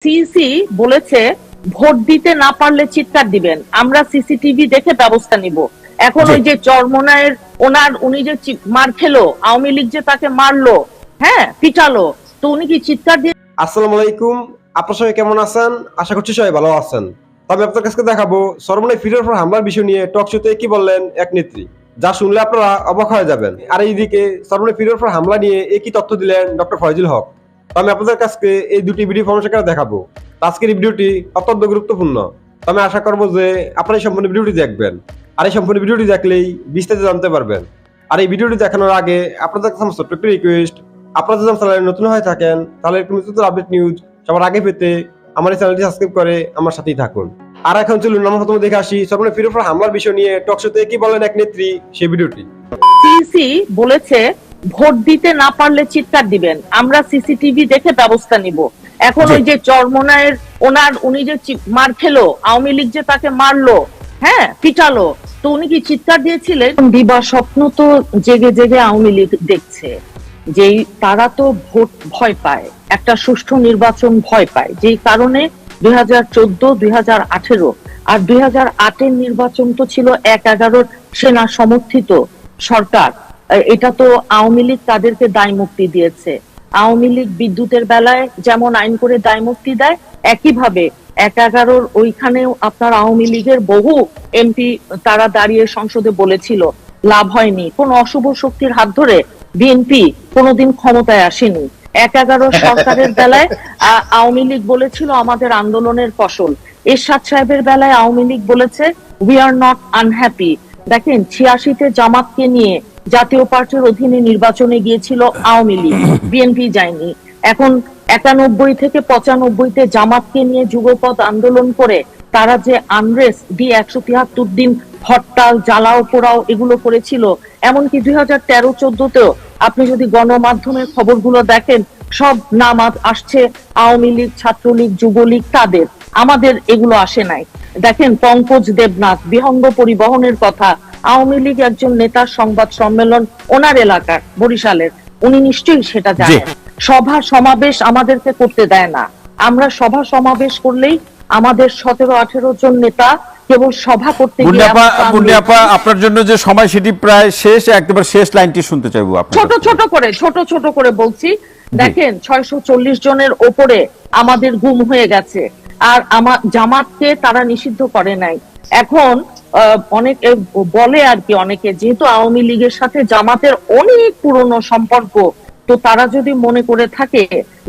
CEC বলেছে vote দিতে না পারলে চিৎকার দিবেন, আমরা সিসিটিভি দেখে ব্যবস্থা নিব। এখন ওই যে চরমোনাইয়ের উনি যে মার খেলো, আওয়ামী লীগ যে তাকে মারলো, হ্যাঁ পিটালো, তো উনি কি চিৎকার দিয়ে? আসসালামু আলাইকুম, আপনার সবাই কেমন আছেন? আশা করছি সবাই ভালো আছেন। তবে আপনার কাছে দেখাবো চরমোনাই ফিরের পর হামলার বিষয় নিয়ে টক শোতে কি বললেন এক নেত্রী, যা শুনলে আপনারা অবাক হয়ে যাবেন। আর এইদিকে চরমোনাই ফিরের পর হামলা নিয়ে একই তথ্য দিলেন ডক্টর ফয়জুল হক। আমি আপনাদের কাছে এই দুটি ভিডিও ফরমেশন দেখাবো। আজকের এই ভিডিওটি অত্যন্ত গুরুত্বপূর্ণ। আমি আশা করবো যে আপনারা এই সম্পূর্ণ ভিডিওটি দেখবেন। আর এই সম্পূর্ণ ভিডিওটি দেখলেই বিস্তারিত জানতে পারবেন। আর এই ভিডিওটি দেখানোর আগে আপনাদের কাছে আমার ছোট্ট একটি রিকোয়েস্ট, আপনারা যদি আমার চ্যানেলে নতুন হয়ে থাকেন তাহলে একটু নতুন আপডেট নিউজ সবার আগে পেতে আমার এই চ্যানেলটি সাবস্ক্রাইব করে আমার সাথেই থাকুন। আর এখন চলুন আমরা প্রথমে দেখে আসি চরমোনাই ফিরের পর হামলার বিষয় নিয়ে টক শোতে কি বলেন এক নেত্রী, সেই ভিডিওটি। সিইসি বলেছে ভোট দিতে না পারলে চিৎকার দিবেন, আমরা সিসিটিভি দেখে ব্যবস্থা নিব। এখন ওই যে চরমোনাইয়ের উনি যে মার খেলো, আওয়ামী লীগ যে তাকে মারলো, হ্যাঁ পিটালো, তো উনি কি চিৎকার দিয়েছিলেন? দিবা স্বপ্ন তো জেগে জেগে আওয়ামী লীগ দেখছে, যেই তারা তো ভোট ভয় পায়, একটা সুষ্ঠু নির্বাচন ভয় পায়, যেই কারণে 2014, 2018 আর 2008-এর নির্বাচন তো ছিল 1/11 সেনা সমর্থিত সরকার। এটা তো আওয়ামী লীগ তাদেরকে দায় মুক্তি দিয়েছে। আওয়ামী লীগ বিদ্যুতের বেলায় যেমন আইন করে দায় মুক্তি দেয়, একইভাবে 1/11 ওইখানেও আপনার আওয়ামী লীগের বহু এমপি তারা দাঁড়িয়ে সংসদে বলেছিল, লাভ হয়নি, কোন অশুভ শক্তির হাত ধরে বিএনপি কোনোদিন ক্ষমতায় আসেনি। 1/11 সরকারের বেলায় আওয়ামী লীগ বলেছিল আমাদের আন্দোলনের ফসল। এরশাদ সাহেবের বেলায় আওয়ামী লীগ বলেছে উই আর নট আনহ্যাপি। দেখেন 86-তে জামাতকে নিয়ে জাতীয় পার্টির অধীনে নির্বাচনে গিয়েছিল আওয়ামী লীগ, বিএনপি যায়নি। এখন 91 থেকে 95-তে জামাতকে নিয়ে যুগপৎ আন্দোলন করে তারা যে আনরেস্ট দিয়ে 173 দিন হরতাল, জ্বালাও পোড়াও এগুলো করেছিল, এমনকি 2013-14-তেও আপনি যদি গণমাধ্যমের খবরগুলো দেখেন সব নাম আসছে আওয়ামী লীগ, ছাত্রলীগ, যুবলীগ, তাদের, আমাদের এগুলো আসে নাই। দেখেন পঙ্কজ দেবনাথ বিহঙ্গ পরিবহনের কথা, আওয়ামী লীগ একজন নেতার সংবাদ সম্মেলন ওনার এলাকার বরিশালের, উনি নিশ্চয়ই সেটা জানেন। সভা সমাবেশ আমাদেরকে করতে দেয় না, আমরা সভা সমাবেশ করলেই আমাদের 17-18 জন নেতা কেবল সভা করতে গিয়ে। আপনার জন্য যে সময় সেটি প্রায় শেষ, একবার শেষ লাইনটি শুনতে চাইবো। ছোট করে বলছি, দেখেন 640 জনের ওপরে আমাদের গুম হয়ে গেছে, আর আমার জামাতকে তারা নিষিদ্ধ করে নাই। এখন অনেকে বলে আর কি, অনেকে যেহেতু আওয়ামী লীগের সাথে জামাতের অনেক পুরনো সম্পর্ক, তো তারা যদি মনে করে থাকে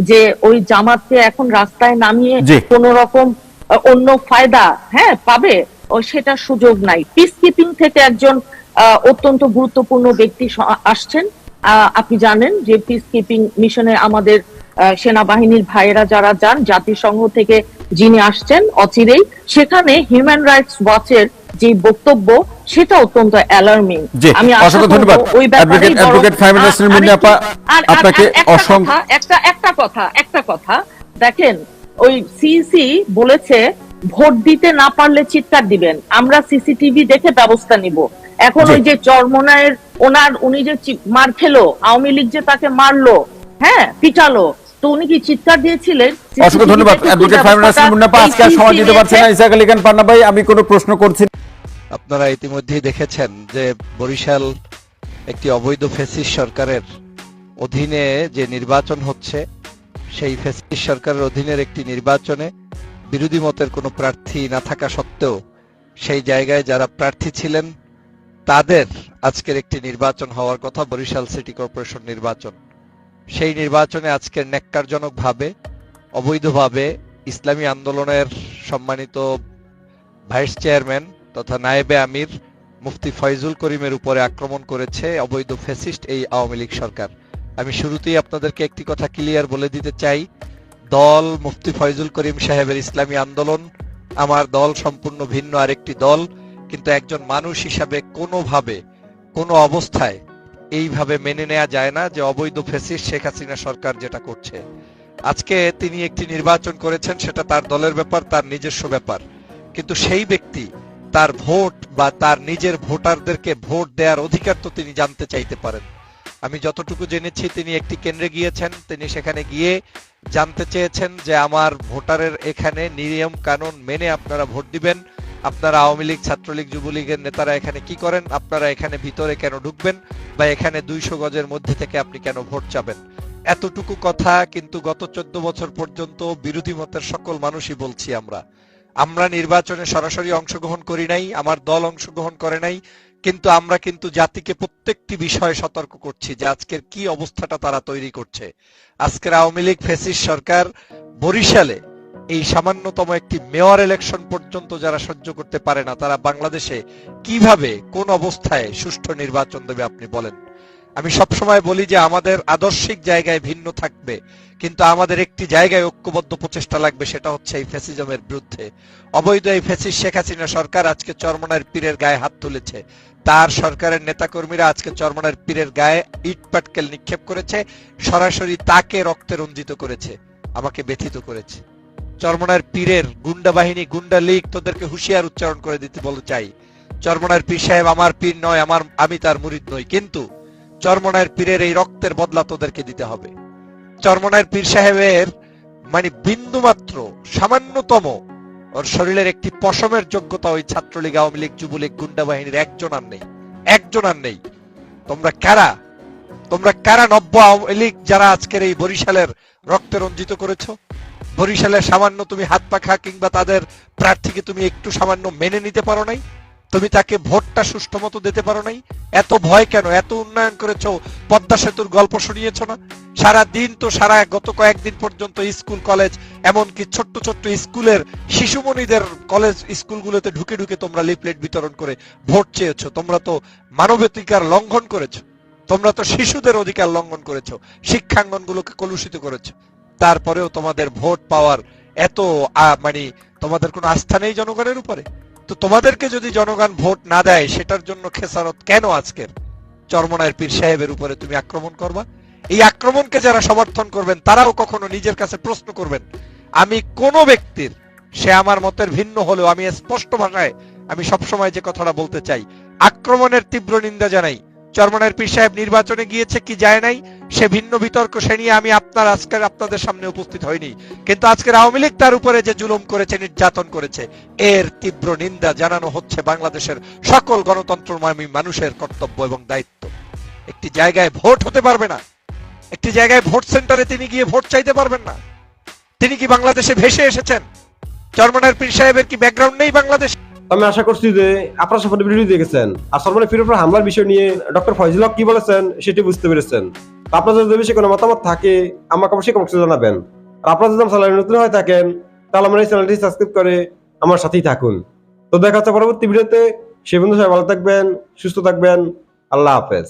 যে ওই জামাতকে এখন রাস্তায় নামিয়ে কোন রকম অন্য ফায়দা পাবে, সেটা সুযোগ নাই। পিস কিপিং থেকে একজন অত্যন্ত গুরুত্বপূর্ণ ব্যক্তি আসছেন। আপনি জানেন যে পিস কিপিং মিশনে আমাদের সেনাবাহিনীর ভাইয়েরা যারা যান, জাতিসংঘ থেকে যিনি আসছেন অচিরেই, সেখানে হিউম্যান রাইটস ওয়াচের যে বক্তব্য সেটা অত্যন্ত অ্যালার্মিং। আমি অসংখ্য ধন্যবাদ ওই ব্যাপারে। একটা কথা দেখেন, ওই সিইসি বলেছে ভোট দিতে না পারলে চিৎকার দিবেন, আমরা সিসিটিভি দেখে ব্যবস্থা নিব। এখন ওই যে চরমোনাইয়ের উনি যে মার খেলো, আওয়ামী লীগ যে তাকে মারলো, হ্যাঁ পিটালো, তো উনি কি চিৎকার দিয়েছিলেন? অসংখ্য ধন্যবাদ অ্যাডভোকেট ফাহিম নাসরিন মুন্নাফা। আজকে আর সময় দিতে পারছেন না ইসহাক আলী খান পান্না ভাই, আমি কোনো প্রশ্ন করছি। আপনারা ইতিমধ্যেই দেখেছেন যে বরিশাল একটি অবৈধ ফ্যাসিস্ট সরকারের অধীনে যে নির্বাচন হচ্ছে, সেই ফ্যাসিস্ট সরকারের অধীনের একটি নির্বাচনে বিরোধী মতের কোনো প্রার্থী না থাকা সত্ত্বেও সেই জায়গায় যারা প্রার্থী ছিলেন তাদের আজকের একটি নির্বাচন হওয়ার কথা, বরিশাল সিটি কর্পোরেশন নির্বাচন। সেই নির্বাচনে আজকের ন্যাক্কারজনকভাবে অবৈধভাবে ইসলামী আন্দোলনের সম্মানিত ভাইস চেয়ারম্যান তথা নায়েবে আমির মুফতি ফয়জুল করিমের উপরে আক্রমণ করেছে অবৈধ ফ্যাসিস্ট এই আওয়ামী লীগ সরকার। আমি শুরুতেই আপনাদেরকে একটি কথা ক্লিয়ার বলে দিতে চাই, দল মুফতি ফয়জুল করিম সাহেবের ইসলামী আন্দোলন, আমার দল সম্পূর্ণ ভিন্ন আরেকটি দল, কিন্তু একজন মানুষ হিসাবে কোনোভাবে কোনো অবস্থায় এইভাবে মেনে নেওয়া যায় না যে অবৈধ ফ্যাসিস্ট শেখ হাসিনা সরকার যেটা করছে। আজকে তিনি একটি নির্বাচন করেছেন, সেটা তার দলের ব্যাপার, তার নিজস্ব ব্যাপার, কিন্তু সেই ব্যক্তি তার ভোট বা তার নিজের ভোটারদেরকে ভোট দেওয়ার অধিকার তো তিনি জানতে চাইতে পারেন। আমি যতটুকু জেনেছি তিনি একটি কেন্দ্রে গিয়েছেন, তিনি সেখানে গিয়ে জানতে চেয়েছেন যে আমার ভোটারের এখানে নিয়ম কানুন মেনে আপনারা ভোট দিবেন, আপনারা আওয়ামী লীগ, ছাত্রলীগ, যুবলীগের নেতারা এখানে কি করেন, আপনারা এখানে ভিতরে কেন ঢুকবেন, বা এখানে 200 গজের মধ্যে থেকে আপনি কেন ভোট চাবেন। এতটুকু কথা কিন্তু গত 14 বছর পর্যন্ত বিরোধী মতের সকল মানুষই বলছি। আমরা নির্বাচনে সরাসরি অংশগ্রহণ করি নাই, আমার দল অংশগ্রহণ করে নাই, কিন্তু আমরা কিন্তু জাতিকে প্রত্যেকটি বিষয়ে সতর্ক করছি যে আজকের কি অবস্থাটা তারা তৈরি করছে। আজকের আওয়ামী লীগ ফ্যাসিস্ট সরকার বরিশালে এই সামান্যতম একটি মেয়র ইলেকশন পর্যন্ত যারা সহ্য করতে পারে না, তারা বাংলাদেশে কিভাবে কোন অবস্থায় সুষ্ঠু নির্বাচন দেবে আপনি বলেন। আমি সবসময় বলি যে আমাদের আদর্শিক জায়গায় ভিন্ন থাকবে, কিন্তু আমাদের একটি জায়গায় ঐক্যবদ্ধ প্রচেষ্টা লাগবে, সেটা হচ্ছে এই ফ্যাসিজমের বিরুদ্ধে। অবৈধ এই ফ্যাসিস্ট শেখ হাসিনা সরকার আজকে চরমনার পীরের গায়ে হাত তুলেছে, তার সরকারের নেতাকর্মীরা আজকে চরমনার পীরের গায়ে ইট পাটকেল নিক্ষেপ করেছে, সরাসরি তাকে রক্তে রঞ্জিত করেছে, আমাকে ব্যথিত করেছে। চরমনার পীরের গুন্ডা বাহিনী, গুন্ডা লীগ, তোদেরকে হুঁশিয়ার উচ্চারণ করে দিতে বলে চাই। চরমনার পীর সাহেব আমার পীর নয়, আমি তার মুরিদ নই, কিন্তু চরমনায়ের পীরের এই রক্তের বদলা তোদেরকে দিতে হবে। চরমনায়ের পীর সাহেবের মানে বিন্দু মাত্র সামান্যতম ওর শরীরের একটি পশমের যোগ্যতা ওই ছাত্রলীগ, আওয়ামী লীগ, যুবলীগ, গুন্ডা বাহিনীর একজন আর নেই। তোমরা কারা নব্য আওয়ামী লীগ যারা আজকের এই বরিশালের রক্তে রঞ্জিত করেছো? বরিশালের সামান্য তুমি হাত পাখা কিংবা তাদের প্রার্থীকে তুমি একটু সামান্য মেনে নিতে পারো নাই? তুমি তাকে ভোটটা সুষ্ঠু মতো দিতে পারো নাই? এত ভয় কেন? এত উন্নয়ন করেছো, পদ্মা সেতুর গল্প শুনিয়েছো না? সারা দিন তো, গত কয়েকদিন পর্যন্ত স্কুল কলেজ, এমনকি ছোট্ট ছোট্ট স্কুলের শিশুমণিদের কলেজ স্কুলগুলোতে ঢুকে ঢুকে তোমরা লিফলেট বিতরণ করে ভোট চেয়েছো। তোমরা তো মানবাধিকার লঙ্ঘন করেছো, তোমরা তো শিশুদের অধিকার লঙ্ঘন করেছো, শিক্ষাঙ্গনগুলোকে কলুষিত করেছো। তারপরেও তোমাদের ভোট পাওয়ার এত মানে তোমাদের কোনো আস্থা নেই জনগণের উপরে? তো তোমাদেরকে যদি জনগণ ভোট না দেয়, সেটার জন্য খেসারত কেন আজকের চরমনায়ের পীর সাহেবের উপরে তুমি আক্রমণ করবা? এই আক্রমণকে যারা সমর্থন করবেন তারাও কখনো নিজের কাছে প্রশ্ন করবেন, আমি কোন ব্যক্তির, সে আমার মতের ভিন্ন হলেও আমি স্পষ্ট ভাষায় আমি সবসময় যে কথাটা বলতে চাই, আক্রমণের তীব্র নিন্দা জানাই। চরমনায়ের পীর সাহেব নির্বাচনে গিয়েছে কি যায় নাই সে ভিন্ন বিতর্ক, সে নিয়ে আমি আজকের আপনাদের সামনে উপস্থিত হইনি, কিন্তু আজকের আওয়ামী লীগ তার উপরে যে জুলুম করেছে, নির্যাতন করেছে, এর তীব্র নিন্দা জানানো হচ্ছে বাংলাদেশের সকল গণতন্ত্রময় মানুষের কর্তব্য এবং দায়িত্ব। একটি জায়গায় ভোট হতে পারবে না, একটি জায়গায় ভোট সেন্টারে তিনি গিয়ে ভোট চাইতে পারবেন না। তিনি কি বাংলাদেশে ভেসে এসেছেন? চরমনায়ের পীর সাহেবের কি ব্যাকগ্রাউন্ড নেই বাংলাদেশ? আমি আশা করছি যে আপনারা সবাই ভিডিও দেখেছেন আর সরমনাই পীরের উপর হামলার বিষয় নিয়ে ডক্টর ফয়জুল হক কি বলেছেন সেটি বুঝতে পেরেছেন। আপনাদের যদি বিষয়ে কোনো মতামত থাকে আমাকে অবশ্যই কমেন্টে জানাবেন। আর আপনারা যদি আমার চ্যানেলে নতুন হয়ে থাকেন তাহলে আমার এই চ্যানেলটি সাবস্ক্রাইব করে আমার সাথেই থাকুন। তো দেখা হচ্ছে পরবর্তী ভিডিওতে। সে বন্ধু সবাই ভালো থাকবেন, সুস্থ থাকবেন। আল্লাহ হাফেজ।